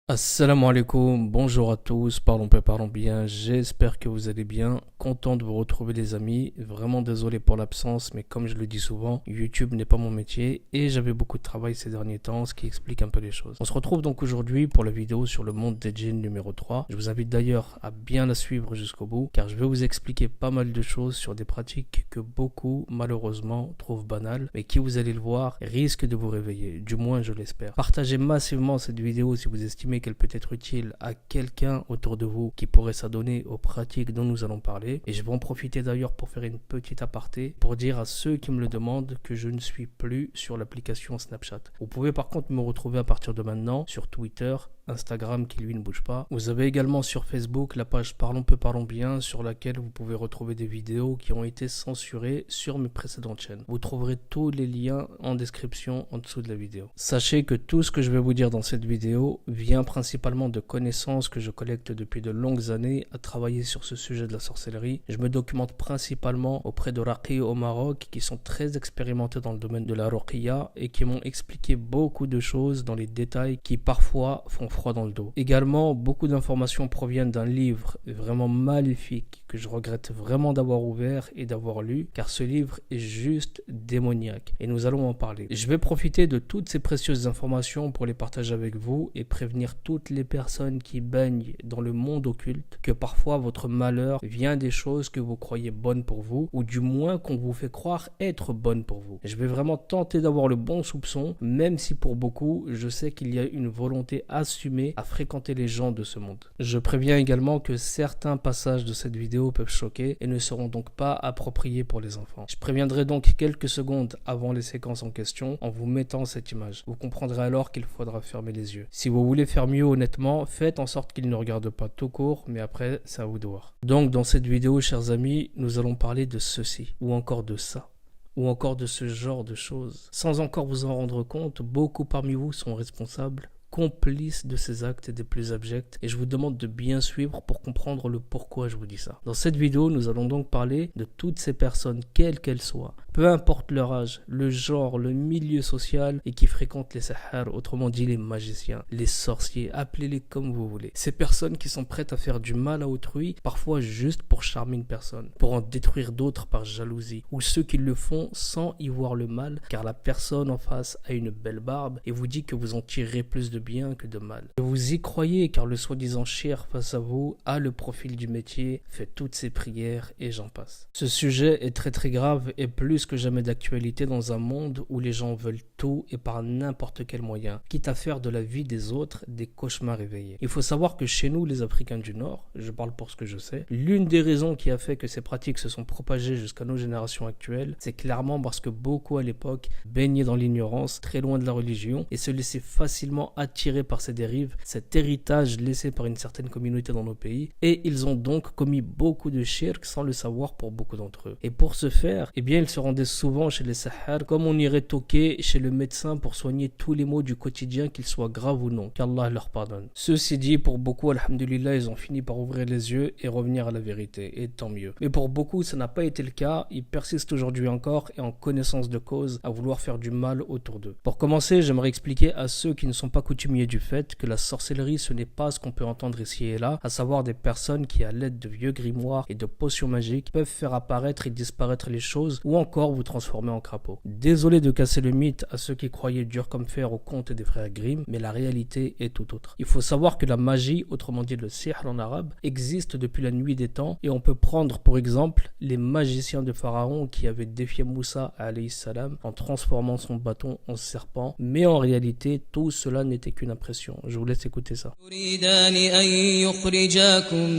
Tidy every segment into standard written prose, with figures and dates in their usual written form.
Assalamu alaikum, bonjour à tous, parlons peu, parlons bien, j'espère que vous allez bien, content de vous retrouver les amis, vraiment désolé pour l'absence, mais comme je le dis souvent, YouTube n'est pas mon métier et j'avais beaucoup de travail ces derniers temps, ce qui explique un peu les choses. On se retrouve donc aujourd'hui pour la vidéo sur le monde des djinns numéro 3, je vous invite d'ailleurs à bien la suivre jusqu'au bout, car je vais vous expliquer pas mal de choses sur des pratiques que beaucoup malheureusement trouvent banales, mais qui vous allez le voir risquent de vous réveiller, du moins je l'espère. Partagez massivement cette vidéo si vous estimez qu'elle peut être utile à quelqu'un autour de vous qui pourrait s'adonner aux pratiques dont nous allons parler. Et je vais en profiter d'ailleurs pour faire une petite aparté pour dire à ceux qui me le demandent que je ne suis plus sur l'application Snapchat. Vous pouvez par contre me retrouver à partir de maintenant sur Twitter, Instagram qui lui ne bouge pas. Vous avez également sur Facebook la page Parlons peu, parlons bien sur laquelle vous pouvez retrouver des vidéos qui ont été censurées sur mes précédentes chaînes. Vous trouverez tous les liens en description en dessous de la vidéo. Sachez que tout ce que je vais vous dire dans cette vidéo vient principalement de connaissances que je collecte depuis de longues années à travailler sur ce sujet de la sorcellerie. Je me documente principalement auprès de Raqi au Maroc qui sont très expérimentés dans le domaine de la Ruqiyya et qui m'ont expliqué beaucoup de choses dans les détails qui parfois font froid dans le dos. Également, beaucoup d'informations proviennent d'un livre vraiment maléfique que je regrette vraiment d'avoir ouvert et d'avoir lu, car ce livre est juste démoniaque et nous allons en parler. Je vais profiter de toutes ces précieuses informations pour les partager avec vous et prévenir toutes les personnes qui baignent dans le monde occulte que parfois votre malheur vient des choses que vous croyez bonnes pour vous ou du moins qu'on vous fait croire être bonnes pour vous. Je vais vraiment tenter d'avoir le bon soupçon, même si pour beaucoup, je sais qu'il y a une volonté assumée à fréquenter les gens de ce monde. Je préviens également que certains passages de cette vidéo peuvent choquer et ne seront donc pas appropriés pour les enfants. Je préviendrai donc quelques secondes avant les séquences en question en vous mettant cette image. Vous comprendrez alors qu'il faudra fermer les yeux. Si vous voulez faire mieux honnêtement, faites en sorte qu'ils ne regardent pas tout court, mais après c'est à vous de voir. Donc dans cette vidéo, chers amis, nous allons parler de ceci ou encore de ça, ou encore de ce genre de choses. Sans encore vous en rendre compte, beaucoup parmi vous sont responsables, complices de ces actes des plus abjects, et je vous demande de bien suivre pour comprendre le pourquoi je vous dis ça. Dans cette vidéo, nous allons donc parler de toutes ces personnes, quelles qu'elles soient, peu importe leur âge, le genre, le milieu social, et qui fréquentent les sahars, autrement dit les magiciens, les sorciers, appelez-les comme vous voulez. Ces personnes qui sont prêtes à faire du mal à autrui, parfois juste pour charmer une personne, pour en détruire d'autres par jalousie, ou ceux qui le font sans y voir le mal, car la personne en face a une belle barbe et vous dit que vous en tirerez plus de bien que de mal. Et vous y croyez car le soi-disant cher face à vous a le profil du métier, fait toutes ses prières et j'en passe. Ce sujet est très grave et plus que jamais d'actualité dans un monde où les gens veulent tout et par n'importe quel moyen, quitte à faire de la vie des autres des cauchemars éveillés. Il faut savoir que chez nous, les Africains du Nord, je parle pour ce que je sais, l'une des raisons qui a fait que ces pratiques se sont propagées jusqu'à nos générations actuelles, c'est clairement parce que beaucoup à l'époque baignaient dans l'ignorance, très loin de la religion et se laissaient facilement attirés par ces dérives, cet héritage laissé par une certaine communauté dans nos pays, et ils ont donc commis beaucoup de shirk sans le savoir pour beaucoup d'entre eux. Et pour ce faire, eh bien ils se rendaient souvent chez les sahars comme on irait toquer chez le médecin pour soigner tous les maux du quotidien, qu'ils soient graves ou non, qu'Allah leur pardonne. Ceci dit, pour beaucoup, alhamdulillah, ils ont fini par ouvrir les yeux et revenir à la vérité, et tant mieux. Mais pour beaucoup, ça n'a pas été le cas, ils persistent aujourd'hui encore et en connaissance de cause à vouloir faire du mal autour d'eux. Pour commencer, j'aimerais expliquer à ceux qui ne sont pas coutumiers du fait que la sorcellerie ce n'est pas ce qu'on peut entendre ici et là, à savoir des personnes qui à l'aide de vieux grimoires et de potions magiques peuvent faire apparaître et disparaître les choses ou encore vous transformer en crapaud. Désolé de casser le mythe à ceux qui croyaient dur comme fer au conte des frères Grimm, mais la réalité est tout autre. Il faut savoir que la magie, autrement dit le sihr en arabe, existe depuis la nuit des temps et on peut prendre pour exemple les magiciens de Pharaon qui avaient défié Moussa alayhi salam en transformant son bâton en serpent, mais en réalité tout cela n'était qu'une impression. Je vous laisse écouter ça. يريدان أن يخرجاكم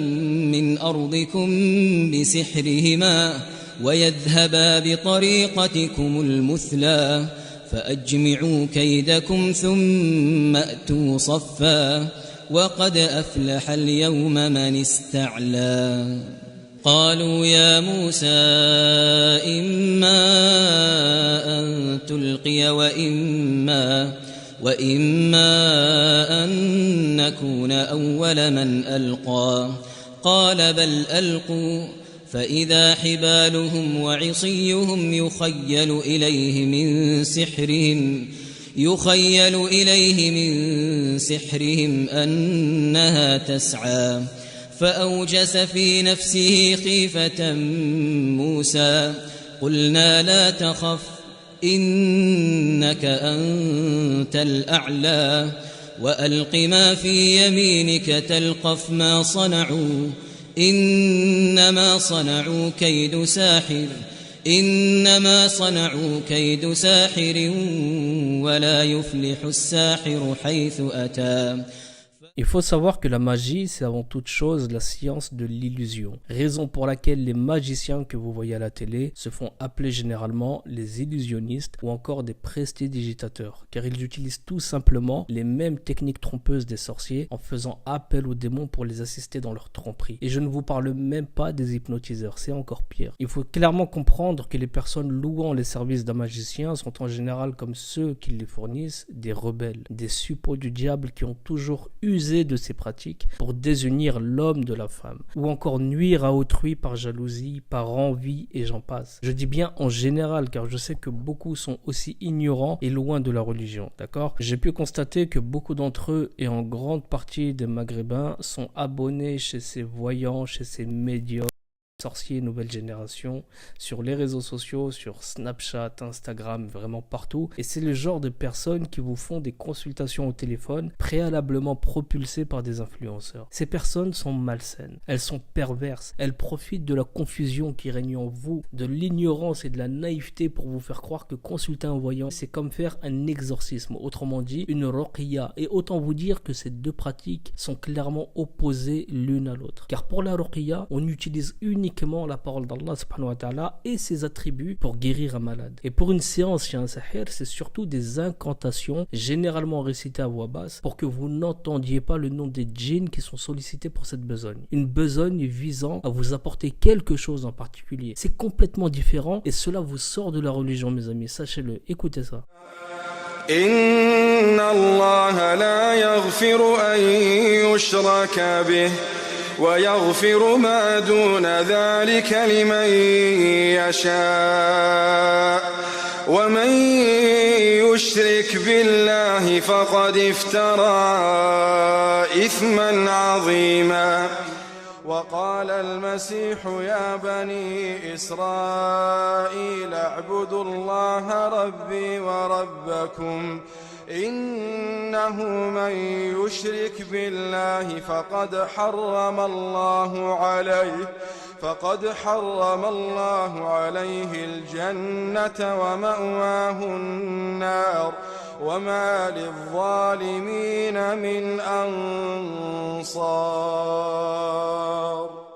من أرضكم بسحرهما ويذهبا بطريقتكم المثلى فأجمعوا كيدكم ثم أتوا صفا وقد أفلح اليوم من استعلى قالوا يا موسى إما أن تلقي وإما أن نكون أول من ألقى قال بل ألقوا فإذا حبالهم وعصيهم يخيل إليه من سحرهم يخيل إليه من سحرهم أنها تسعى فأوجس في نفسه خيفة موسى قلنا لا تخف إنك أنت الأعلى وألق ما في يمينك تلقف ما صنعوا إنما صنعوا كيد ساحر ولا يفلح الساحر حيث أتى. Il faut savoir que la magie, c'est avant toute chose la science de l'illusion. Raison pour laquelle les magiciens que vous voyez à la télé se font appeler généralement les illusionnistes ou encore des prestidigitateurs, car ils utilisent tout simplement les mêmes techniques trompeuses des sorciers en faisant appel aux démons pour les assister dans leur tromperie. Et je ne vous parle même pas des hypnotiseurs, c'est encore pire. Il faut clairement comprendre que les personnes louant les services d'un magicien sont en général, comme ceux qui les fournissent, des rebelles, des suppôts du diable qui ont toujours usé de ces pratiques pour désunir l'homme de la femme, ou encore nuire à autrui par jalousie, par envie et j'en passe. Je dis bien en général car je sais que beaucoup sont aussi ignorants et loin de la religion, d'accord? J'ai pu constater que beaucoup d'entre eux et en grande partie des Maghrébins sont abonnés chez ces voyants, chez ces médiums, sorciers nouvelle génération, sur les réseaux sociaux, sur Snapchat, Instagram, vraiment partout. Et c'est le genre de personnes qui vous font des consultations au téléphone préalablement propulsées par des influenceurs. Ces personnes sont malsaines, elles sont perverses, elles profitent de la confusion qui règne en vous, de l'ignorance et de la naïveté pour vous faire croire que consulter un voyant, c'est comme faire un exorcisme, autrement dit une ruqya. Et autant vous dire que ces deux pratiques sont clairement opposées l'une à l'autre. Car pour la ruqya, on utilise uniquement la parole d'Allah subhanahu wa ta'ala et ses attributs pour guérir un malade. Et pour une séance chez un sahir, c'est surtout des incantations généralement récitées à voix basse pour que vous n'entendiez pas le nom des djinns qui sont sollicités pour cette besogne. Une besogne visant à vous apporter quelque chose en particulier. C'est complètement différent et cela vous sort de la religion, mes amis, sachez-le. Écoutez ça. Inna Allah la yaghfiru an yushraka bih ويغفر ما دون ذلك لمن يشاء ومن يشرك بالله فقد افترى إثما عظيما وقال المسيح يا بني إسرائيل اعبدوا الله ربي وربكم إنه من يشرك بالله فقد حرم الله عليه الجنة ومأواه النار وما للظالمين من أنصار.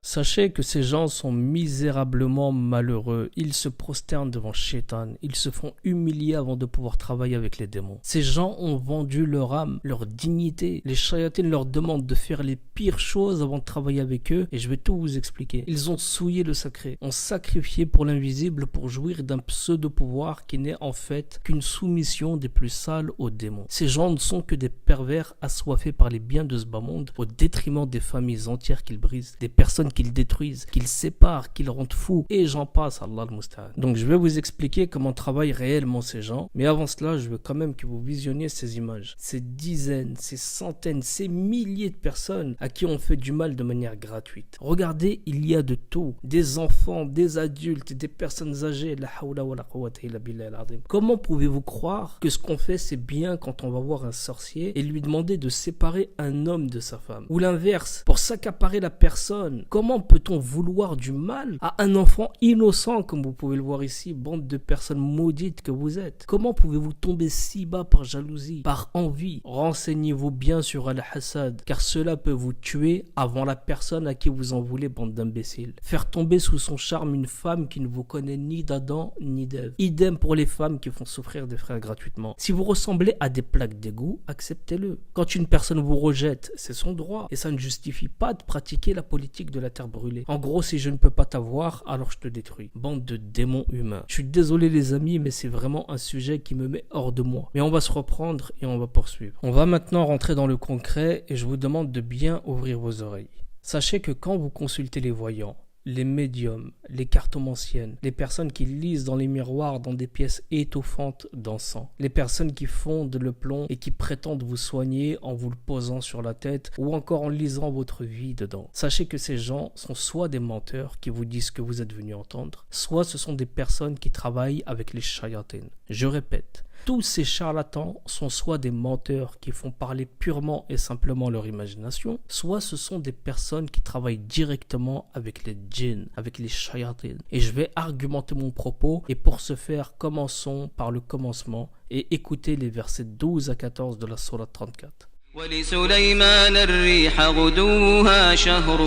Sachez que ces gens sont misérablement malheureux. Ils se prosternent devant Shaitan. Ils se font humilier avant de pouvoir travailler avec les démons. Ces gens ont vendu leur âme, leur dignité. Les shayatines leur demandent de faire les pires choses avant de travailler avec eux. Et je vais tout vous expliquer. Ils ont souillé le sacré, ont sacrifié pour l'invisible pour jouir d'un pseudo-pouvoir qui n'est en fait qu'une soumission des plus sales aux démons. Ces gens ne sont que des pervers assoiffés par les biens de ce bas monde au détriment des familles entières qu'ils brisent, des personnes qu'ils détruisent, qu'ils séparent, qu'ils rendent fous, et j'en passe, Allah al-Musta'an. Donc je vais vous expliquer comment travaillent réellement ces gens, mais avant cela, je veux quand même que vous visionniez ces images, ces dizaines, ces centaines, ces milliers de personnes à qui on fait du mal de manière gratuite. Regardez, il y a de tout, des enfants, des adultes, des personnes âgées, la hawla wa la quwwata illa billah al-azim. Comment pouvez-vous croire que ce qu'on fait c'est bien quand on va voir un sorcier et lui demander de séparer un homme de sa femme? Ou l'inverse, pour s'accaparer la personne, comment peut-on vouloir du mal à un enfant innocent, comme vous pouvez le voir ici, bande de personnes maudites que vous êtes? Comment pouvez-vous tomber si bas par jalousie, par envie? Renseignez-vous bien sur Al-Hassad, car cela peut vous tuer avant la personne à qui vous en voulez, bande d'imbéciles. Faire tomber sous son charme une femme qui ne vous connaît ni d'Adam ni d'Ève. Idem pour les femmes qui font souffrir des frères gratuitement. Si vous ressemblez à des plaques d'égout, acceptez-le. Quand une personne vous rejette, c'est son droit, et ça ne justifie pas de pratiquer la politique de la terre brûlée. En gros, si je ne peux pas t'avoir, alors je te détruis. Bande de démons humains. Je suis désolé les amis, mais c'est vraiment un sujet qui me met hors de moi. Mais on va se reprendre et on va poursuivre. On va maintenant rentrer dans le concret et je vous demande de bien ouvrir vos oreilles. Sachez que quand vous consultez les voyants, les médiums, les cartomanciennes, les personnes qui lisent dans les miroirs dans des pièces étouffantes d'encens, les personnes qui fondent le plomb et qui prétendent vous soigner en vous le posant sur la tête ou encore en lisant votre vie dedans. Sachez que ces gens sont soit des menteurs qui vous disent ce que vous êtes venu entendre, soit ce sont des personnes qui travaillent avec les shayatines. Je répète, tous ces charlatans sont soit des menteurs qui font parler purement et simplement leur imagination, soit ce sont des personnes qui travaillent directement avec les djinns, avec les shayatines. Et je vais argumenter mon propos, et pour ce faire, commençons par le commencement et écoutez les versets 12 à 14 de la sourate 34. ولسليمان الريح غدوها شهر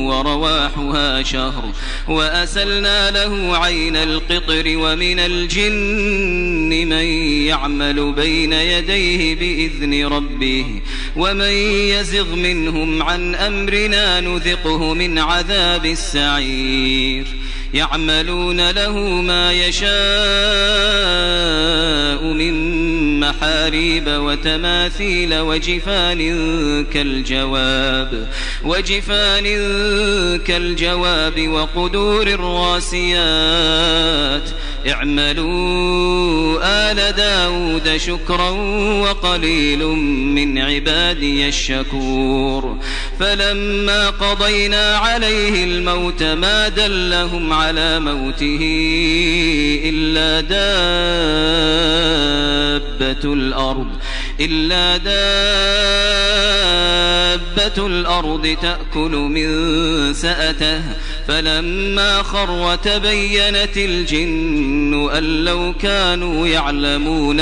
ورواحها شهر وأسلنا له عين القطر ومن الجن من يعمل بين يديه بإذن ربه ومن يزغ منهم عن أمرنا نذقه من عذاب السعير يعملون له ما يشاء من محاريب وتماثيل وجفان كالجواب وقدور الراسيات اعملوا آل داود شكرا وقليل من عبادي الشكور فلما قضينا عليه الموت ما دلهم على موته إلا دابة الأرض تأكل من سأته فلما خر تبينت الجن أن لو كانوا يعلمون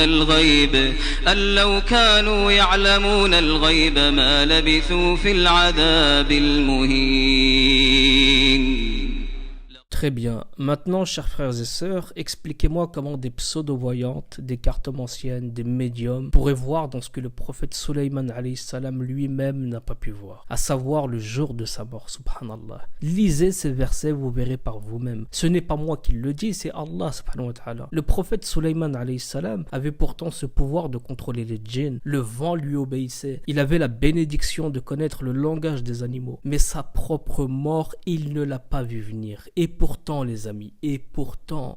الغيب ما لبثوا في العذاب المهين. Très bien. Maintenant, chers frères et sœurs, expliquez-moi comment des pseudo-voyantes, des cartomanciennes, des médiums pourraient voir dans ce que le prophète Sulayman alayhi salam lui-même n'a pas pu voir, à savoir le jour de sa mort, subhanallah. Lisez ces versets, vous verrez par vous-même. Ce n'est pas moi qui le dis, c'est Allah subhanahu wa ta'ala. Le prophète Sulayman alayhi salam avait pourtant ce pouvoir de contrôler les djinns. Le vent lui obéissait. Il avait la bénédiction de connaître le langage des animaux. Mais sa propre mort, il ne l'a pas vu venir. Et pourtant, les amis,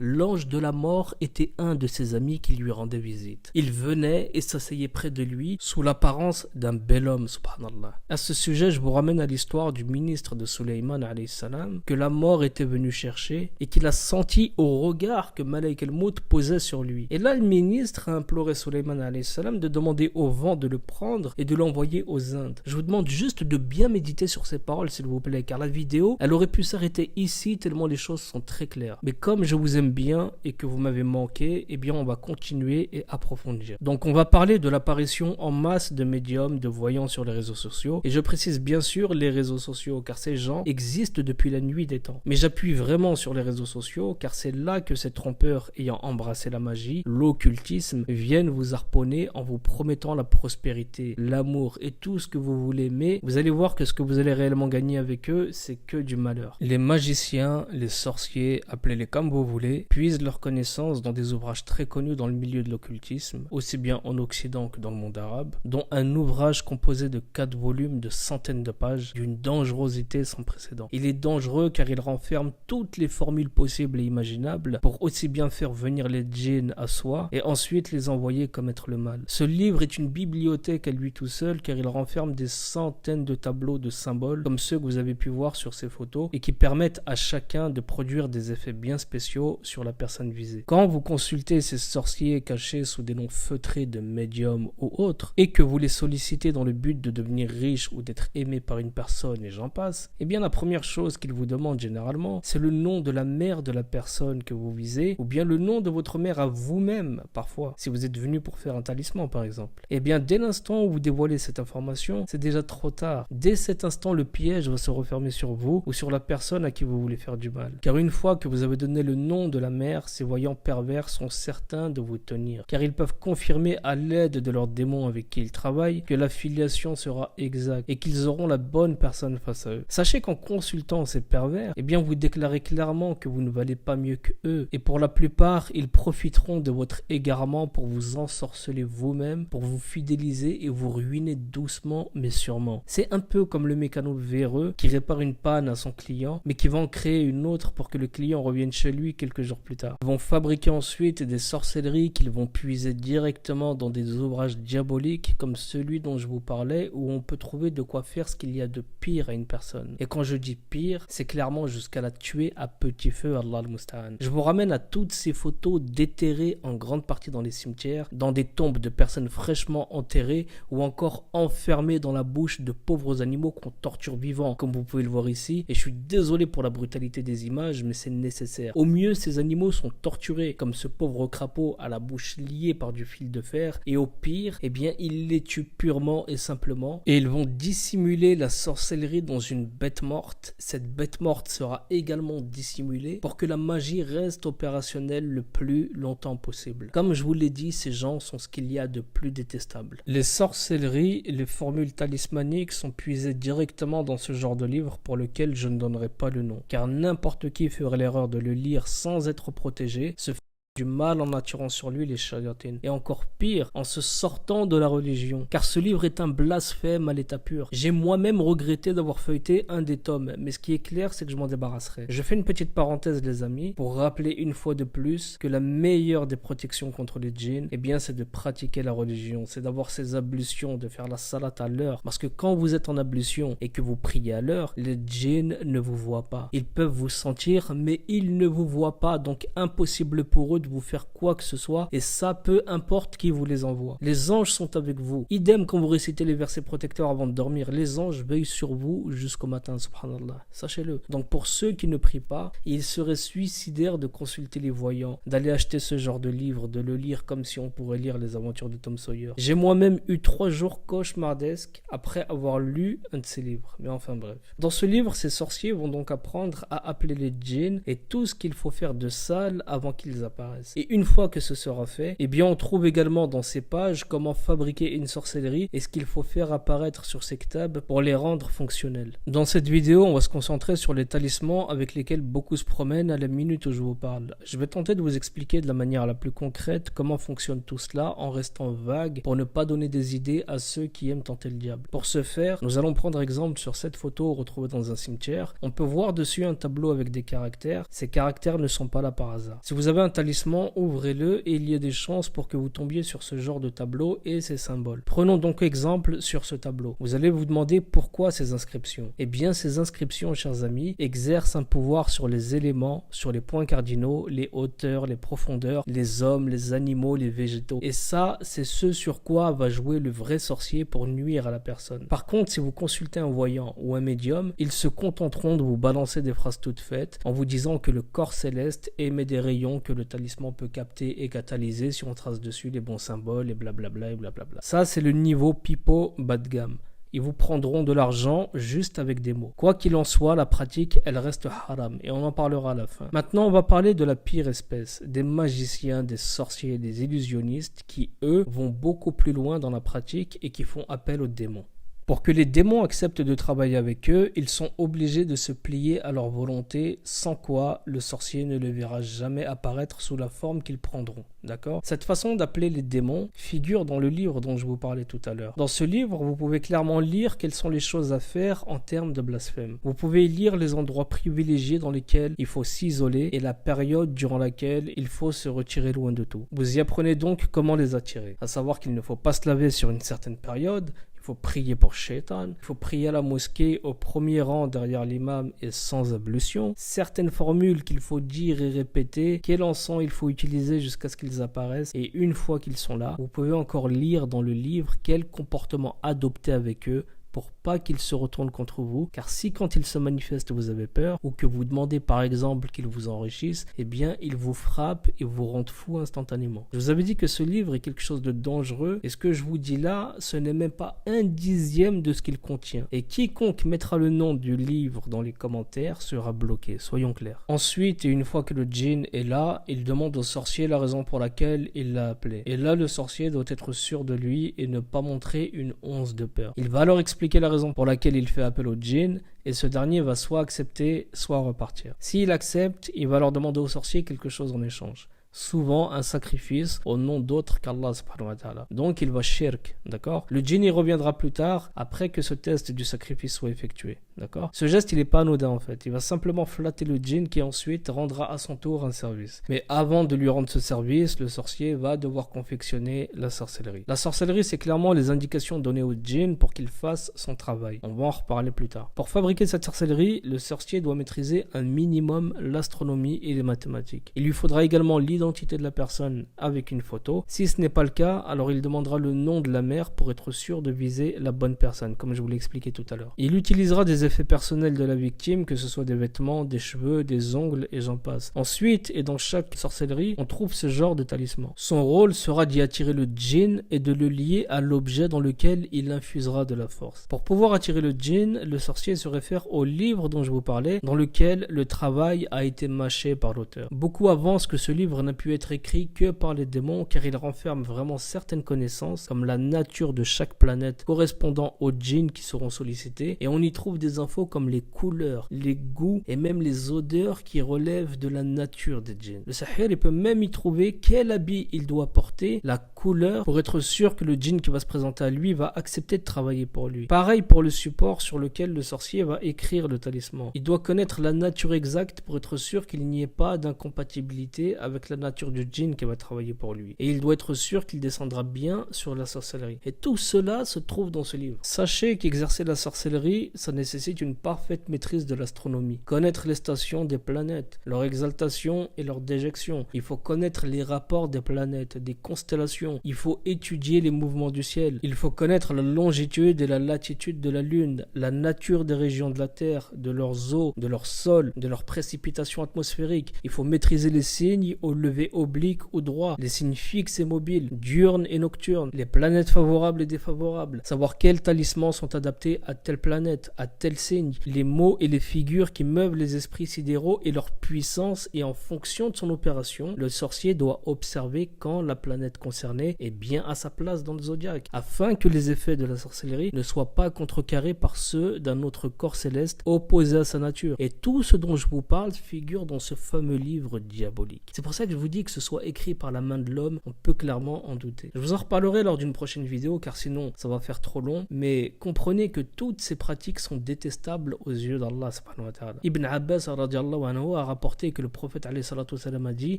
l'ange de la mort était un de ses amis qui lui rendait visite. Il venait et s'asseyait près de lui sous l'apparence d'un bel homme, subhanallah. À ce sujet, je vous ramène à l'histoire du ministre de Sulayman alayhi salam que la mort était venue chercher et qu'il a senti au regard que Malaik al-Maut posait sur lui. Et là, le ministre a imploré Sulayman alayhi salam de demander au vent de le prendre et de l'envoyer aux Indes. Je vous demande juste de bien méditer sur ces paroles, s'il vous plaît, car la vidéo, elle aurait pu s'arrêter ici tellement les choses sont très claires. Mais comme je vous aime bien et que vous m'avez manqué, eh bien on va continuer et approfondir. Donc on va parler de l'apparition en masse de médiums, de voyants sur les réseaux sociaux. Et je précise bien sûr les réseaux sociaux, car ces gens existent depuis la nuit des temps. Mais j'appuie vraiment sur les réseaux sociaux, car c'est là que ces trompeurs ayant embrassé la magie, l'occultisme, viennent vous harponner en vous promettant la prospérité, l'amour et tout ce que vous voulez. Mais vous allez voir que ce que vous allez réellement gagner avec eux, c'est que du malheur. Les magiciens, les sorciers, appelez-les comme vous voulez, puisent leurs connaissances dans des ouvrages très connus dans le milieu de l'occultisme, aussi bien en Occident que dans le monde arabe, dont un ouvrage composé de 4 volumes de centaines de pages, d'une dangerosité sans précédent. Il est dangereux car il renferme toutes les formules possibles et imaginables pour aussi bien faire venir les djinns à soi et ensuite les envoyer commettre le mal. Ce livre est une bibliothèque à lui tout seul car il renferme des centaines de tableaux de symboles comme ceux que vous avez pu voir sur ces photos et qui permettent à chacun de produire des effets bien spéciaux sur la personne visée. Quand vous consultez ces sorciers cachés sous des noms feutrés de médiums ou autres, et que vous les sollicitez dans le but de devenir riche ou d'être aimé par une personne et j'en passe, eh bien la première chose qu'ils vous demandent généralement, c'est le nom de la mère de la personne que vous visez, ou bien le nom de votre mère à vous-même, parfois, si vous êtes venu pour faire un talisman par exemple. Eh bien dès l'instant où vous dévoilez cette information, c'est déjà trop tard. Dès cet instant, le piège va se refermer sur vous ou sur la personne à qui vous voulez faire du mal. mal. Car une fois que vous avez donné le nom de la mère, ces voyants pervers sont certains de vous tenir. Car ils peuvent confirmer à l'aide de leurs démons avec qui ils travaillent que l'affiliation sera exacte et qu'ils auront la bonne personne face à eux. Sachez qu'en consultant ces pervers, eh bien vous déclarez clairement que vous ne valez pas mieux que eux. Et pour la plupart, ils profiteront de votre égarement pour vous ensorceler vous-même, pour vous fidéliser et vous ruiner doucement mais sûrement. C'est un peu comme le mécano véreux qui répare une panne à son client, mais qui va en créer une autre pour que le client revienne chez lui quelques jours plus tard. Ils vont fabriquer ensuite des sorcelleries qu'ils vont puiser directement dans des ouvrages diaboliques comme celui dont je vous parlais, où on peut trouver de quoi faire ce qu'il y a de pire à une personne. Et quand je dis pire, c'est clairement jusqu'à la tuer à petit feu, Allah al-Musta'an. Je vous ramène à toutes ces photos déterrées en grande partie dans les cimetières, dans des tombes de personnes fraîchement enterrées ou encore enfermées dans la bouche de pauvres animaux qu'on torture vivants, comme vous pouvez le voir ici. Et je suis désolé pour la brutalité des images, mais c'est nécessaire. Au mieux, ces animaux sont torturés, comme ce pauvre crapaud à la bouche liée par du fil de fer, et au pire, eh bien, ils les tuent purement et simplement, et ils vont dissimuler la sorcellerie dans une bête morte. Cette bête morte sera également dissimulée pour que la magie reste opérationnelle le plus longtemps possible. Comme je vous l'ai dit, ces gens sont ce qu'il y a de plus détestable. Les sorcelleries et les formules talismaniques sont puisées directement dans ce genre de livre pour lequel je ne donnerai pas le nom, car n'importe qui ferait l'erreur de le lire sans être protégé, se fait du mal en attirant sur lui les shayatines, et encore pire en se sortant de la religion, car ce livre est un blasphème à l'état pur. J'ai moi-même regretté d'avoir feuilleté un des tomes, mais ce qui est clair, c'est que je m'en débarrasserai. Je fais une petite parenthèse, les amis, pour rappeler une fois de plus que la meilleure des protections contre les djinns, eh bien, c'est de pratiquer la religion, c'est d'avoir ces ablutions, de faire la salat à l'heure, parce que quand vous êtes en ablution et que vous priez à l'heure, les djinns ne vous voient pas. Ils peuvent vous sentir, mais ils ne vous voient pas, donc impossible pour eux de vous faire quoi que ce soit, et ça, peu importe qui vous les envoie. Les anges sont avec vous. Idem quand vous récitez les versets protecteurs avant de dormir, les anges veillent sur vous jusqu'au matin, subhanallah. Sachez-le. Donc pour ceux qui ne prient pas, il serait suicidaire de consulter les voyants, d'aller acheter ce genre de livre, de le lire comme si on pourrait lire les aventures de Tom Sawyer. J'ai moi-même eu 3 jours cauchemardesques après avoir lu un de ces livres. Mais enfin bref. Dans ce livre, ces sorciers vont donc apprendre à appeler les djinns et tout ce qu'il faut faire de sale avant qu'ils apparaissent. Et une fois que ce sera fait, eh bien on trouve également dans ces pages comment fabriquer une sorcellerie et ce qu'il faut faire apparaître sur ces ktabs pour les rendre fonctionnels. Dans cette vidéo, on va se concentrer sur les talismans avec lesquels beaucoup se promènent à la minute où je vous parle. Je vais tenter de vous expliquer de la manière la plus concrète comment fonctionne tout cela en restant vague pour ne pas donner des idées à ceux qui aiment tenter le diable. Pour ce faire, nous allons prendre exemple sur cette photo retrouvée dans un cimetière. On peut voir dessus un tableau avec des caractères. Ces caractères ne sont pas là par hasard. Si vous avez un talisman, ouvrez-le et il y a des chances pour que vous tombiez sur ce genre de tableau et ces symboles. Prenons donc exemple sur ce tableau. Vous allez vous demander pourquoi ces inscriptions. Eh bien, ces inscriptions, chers amis, exercent un pouvoir sur les éléments, sur les points cardinaux, les hauteurs, les profondeurs, les hommes, les animaux, les végétaux. Et ça, c'est ce sur quoi va jouer le vrai sorcier pour nuire à la personne. Par contre, si vous consultez un voyant ou un médium, ils se contenteront de vous balancer des phrases toutes faites en vous disant que le corps céleste émet des rayons que le talisman peut capter et catalyser si on trace dessus les bons symboles et blablabla et blablabla. Ça, c'est le niveau pipeau bas de gamme. Ils vous prendront de l'argent juste avec des mots. Quoi qu'il en soit, la pratique, elle reste haram et on en parlera à la fin. Maintenant, on va parler de la pire espèce, des magiciens, des sorciers, des illusionnistes qui, eux, vont beaucoup plus loin dans la pratique et qui font appel aux démons. Pour que les démons acceptent de travailler avec eux, ils sont obligés de se plier à leur volonté, sans quoi le sorcier ne le verra jamais apparaître sous la forme qu'ils prendront. D'accord ? Cette façon d'appeler les démons figure dans le livre dont je vous parlais tout à l'heure. Dans ce livre, vous pouvez clairement lire quelles sont les choses à faire en termes de blasphème. Vous pouvez lire les endroits privilégiés dans lesquels il faut s'isoler et la période durant laquelle il faut se retirer loin de tout. Vous y apprenez donc comment les attirer. À savoir qu'il ne faut pas se laver sur une certaine période. Il faut prier pour Shaitan, il faut prier à la mosquée au premier rang derrière l'imam et sans ablution. Certaines formules qu'il faut dire et répéter, quel encens il faut utiliser jusqu'à ce qu'ils apparaissent. Et une fois qu'ils sont là, vous pouvez encore lire dans le livre quel comportement adopter avec eux pour pas qu'il se retourne contre vous, car si quand il se manifeste vous avez peur, ou que vous demandez par exemple qu'il vous enrichisse, eh bien il vous frappe et vous rend fou instantanément. Je vous avais dit que ce livre est quelque chose de dangereux, et ce que je vous dis là, ce n'est même pas 1/10 de ce qu'il contient. Et quiconque mettra le nom du livre dans les commentaires sera bloqué, soyons clairs. Ensuite, et une fois que le djinn est là, il demande au sorcier la raison pour laquelle il l'a appelé. Et là, le sorcier doit être sûr de lui et ne pas montrer une once de peur. Il va alors expliquer la raison pour laquelle il fait appel au djinn, et ce dernier va soit accepter, soit repartir. S'il accepte, il va alors demander au sorcier quelque chose en échange. Souvent un sacrifice au nom d'autre qu'Allah subhanahu wa ta'ala. Donc il va shirk, d'accord? Le djinn y reviendra plus tard après que ce test du sacrifice soit effectué, d'accord? Ce geste il n'est pas anodin en fait, il va simplement flatter le djinn qui ensuite rendra à son tour un service. Mais avant de lui rendre ce service, le sorcier va devoir confectionner la sorcellerie. La sorcellerie c'est clairement les indications données au djinn pour qu'il fasse son travail. On va en reparler plus tard. Pour fabriquer cette sorcellerie, le sorcier doit maîtriser un minimum l'astronomie et les mathématiques. Il lui faudra également l'identité de la personne avec une photo. Si ce n'est pas le cas, alors il demandera le nom de la mère pour être sûr de viser la bonne personne, comme je vous l'ai expliqué tout à l'heure. Il utilisera des effets personnels de la victime, que ce soit des vêtements, des cheveux, des ongles et j'en passe. Ensuite, et dans chaque sorcellerie, on trouve ce genre de talisman. Son rôle sera d'y attirer le djinn et de le lier à l'objet dans lequel il infusera de la force. Pour pouvoir attirer le djinn, le sorcier se réfère au livre dont je vous parlais, dans lequel le travail a été mâché par l'auteur. Beaucoup avancent que ce livre n'a pu être écrit que par les démons car il renferme vraiment certaines connaissances comme la nature de chaque planète correspondant aux djinns qui seront sollicités, et on y trouve des infos comme les couleurs, les goûts et même les odeurs qui relèvent de la nature des djinns. Le sahir il peut même y trouver quel habit il doit porter, la couleur, pour être sûr que le djinn qui va se présenter à lui va accepter de travailler pour lui. Pareil pour le support sur lequel le sorcier va écrire le talisman. Il doit connaître la nature exacte pour être sûr qu'il n'y ait pas d'incompatibilité avec la nature du djinn qui va travailler pour lui. Et il doit être sûr qu'il descendra bien sur la sorcellerie. Et tout cela se trouve dans ce livre. Sachez qu'exercer la sorcellerie, ça nécessite une parfaite maîtrise de l'astronomie. Connaître les stations des planètes, leur exaltation et leur déjection. Il faut connaître les rapports des planètes, des constellations. Il faut étudier les mouvements du ciel. Il faut connaître la longitude et la latitude de la Lune, la nature des régions de la Terre, de leurs eaux, de leur sol, de leurs précipitations atmosphériques. Il faut maîtriser les signes au lever oblique ou droit, les signes fixes et mobiles, diurnes et nocturnes, les planètes favorables et défavorables, savoir quels talismans sont adaptés à telle planète, à tel signe, les mots et les figures qui meuvent les esprits sidéraux et leur puissance, et en fonction de son opération, le sorcier doit observer quand la planète concernée est bien à sa place dans le zodiaque, afin que les effets de la sorcellerie ne soient pas contrecarrés par ceux d'un autre corps céleste opposé à sa nature. Et tout ce dont je vous parle figure dans ce fameux livre diabolique. C'est pour ça que je vous dis que ce soit écrit par la main de l'homme, on peut clairement en douter. Je vous en reparlerai lors d'une prochaine vidéo car sinon ça va faire trop long, mais comprenez que toutes ces pratiques sont détestables aux yeux d'Allah subhanahu wa ta'ala. Ibn Abbas radiallahu anhu a rapporté que le prophète alayhi salatu wassalam a dit: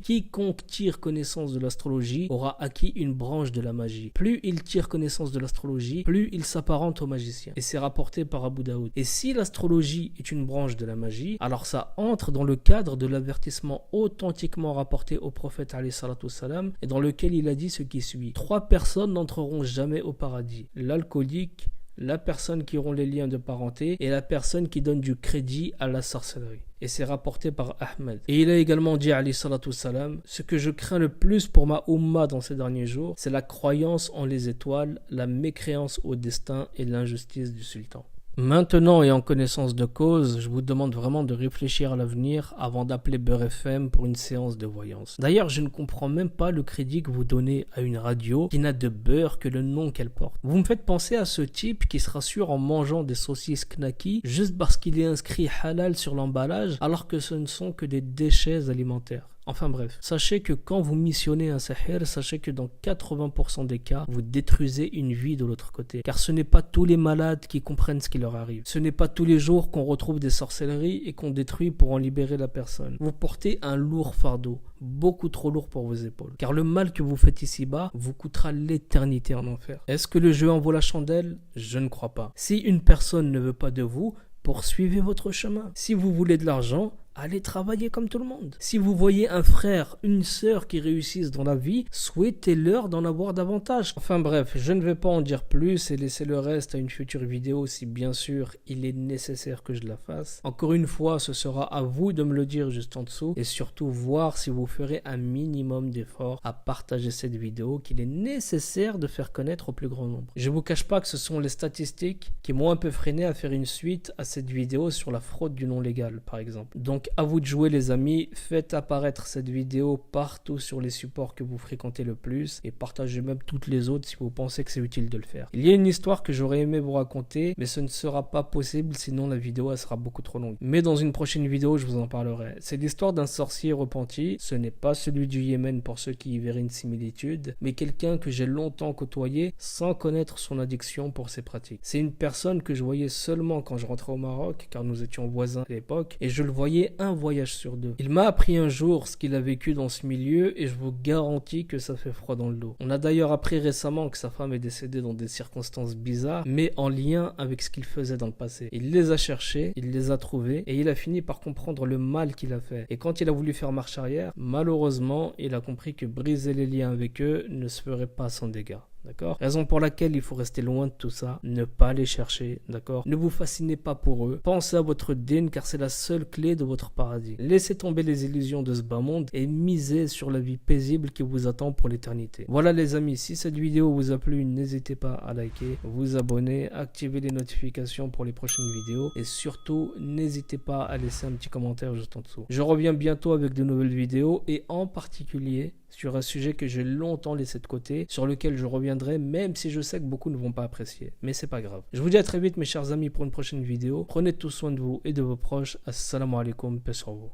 quiconque tire connaissance de l'astrologie aura acquis une branche de la magie. Plus il tire connaissance de l'astrologie, plus il s'apparente au magicien. Et c'est rapporté par Abu Daoud. Et si l'astrologie est une branche de la magie, alors ça entre dans le cadre de l'avertissement authentiquement rapporté au prophète alayhi salatu wassalam, et dans lequel il a dit ce qui suit: 3 personnes n'entreront jamais au paradis: l'alcoolique, la personne qui rompt les liens de parenté et la personne qui donne du crédit à la sorcellerie. Et c'est rapporté par Ahmed. Et il a également dit alayhi salatu wassalam: ce que je crains le plus pour ma umma dans ces derniers jours, c'est la croyance en les étoiles, la mécréance au destin et l'injustice du sultan. Maintenant et en connaissance de cause, je vous demande vraiment de réfléchir à l'avenir avant d'appeler Beurre FM pour une séance de voyance. D'ailleurs, je ne comprends même pas le crédit que vous donnez à une radio qui n'a de beurre que le nom qu'elle porte. Vous me faites penser à ce type qui se rassure en mangeant des saucisses knacky juste parce qu'il est inscrit halal sur l'emballage alors que ce ne sont que des déchets alimentaires. Enfin bref, sachez que quand vous missionnez un sahir, sachez que dans 80% des cas, vous détruisez une vie de l'autre côté. Car ce n'est pas tous les malades qui comprennent ce qui leur arrive. Ce n'est pas tous les jours qu'on retrouve des sorcelleries et qu'on détruit pour en libérer la personne. Vous portez un lourd fardeau, beaucoup trop lourd pour vos épaules. Car le mal que vous faites ici-bas vous coûtera l'éternité en enfer. Est-ce que le jeu en vaut la chandelle? Je ne crois pas. Si une personne ne veut pas de vous, poursuivez votre chemin. Si vous voulez de l'argent, Allez travailler comme tout le monde. Si vous voyez un frère, une sœur qui réussissent dans la vie, souhaitez-leur d'en avoir davantage. Enfin bref, je ne vais pas en dire plus et laisser le reste à une future vidéo si bien sûr il est nécessaire que je la fasse. Encore une fois, ce sera à vous de me le dire juste en dessous et surtout voir si vous ferez un minimum d'efforts à partager cette vidéo qu'il est nécessaire de faire connaître au plus grand nombre. Je vous cache pas que ce sont les statistiques qui m'ont un peu freiné à faire une suite à cette vidéo sur la fraude du nom légal par exemple. Donc à vous de jouer les amis, faites apparaître cette vidéo partout sur les supports que vous fréquentez le plus et partagez même toutes les autres si vous pensez que c'est utile de le faire. Il y a une histoire que j'aurais aimé vous raconter mais ce ne sera pas possible sinon la vidéo elle sera beaucoup trop longue. Mais dans une prochaine vidéo je vous en parlerai. C'est l'histoire d'un sorcier repenti, ce n'est pas celui du Yémen pour ceux qui y verraient une similitude, mais quelqu'un que j'ai longtemps côtoyé sans connaître son addiction pour ses pratiques. C'est une personne que je voyais seulement quand je rentrais au Maroc car nous étions voisins à l'époque et je le voyais un voyage sur deux. Il m'a appris un jour ce qu'il a vécu dans ce milieu et je vous garantis que ça fait froid dans le dos. On a d'ailleurs appris récemment que sa femme est décédée dans des circonstances bizarres, mais en lien avec ce qu'il faisait dans le passé. Il les a cherchés, il les a trouvés et il a fini par comprendre le mal qu'il a fait. Et quand il a voulu faire marche arrière, malheureusement, il a compris que briser les liens avec eux ne se ferait pas sans dégâts. D'accord? Raison pour laquelle il faut rester loin de tout ça, ne pas les chercher, d'accord? Ne vous fascinez pas pour eux, pensez à votre dîne car c'est la seule clé de votre paradis. Laissez tomber les illusions de ce bas monde et misez sur la vie paisible qui vous attend pour l'éternité. Voilà les amis, si cette vidéo vous a plu, n'hésitez pas à liker, vous abonner, activer les notifications pour les prochaines vidéos et surtout n'hésitez pas à laisser un petit commentaire juste en dessous. Je reviens bientôt avec de nouvelles vidéos et en particulier sur un sujet que j'ai longtemps laissé de côté, sur lequel je reviendrai même si je sais que beaucoup ne vont pas apprécier. Mais c'est pas grave. Je vous dis à très vite mes chers amis pour une prochaine vidéo. Prenez tout soin de vous et de vos proches. Assalamu alaikum, paix sur vous.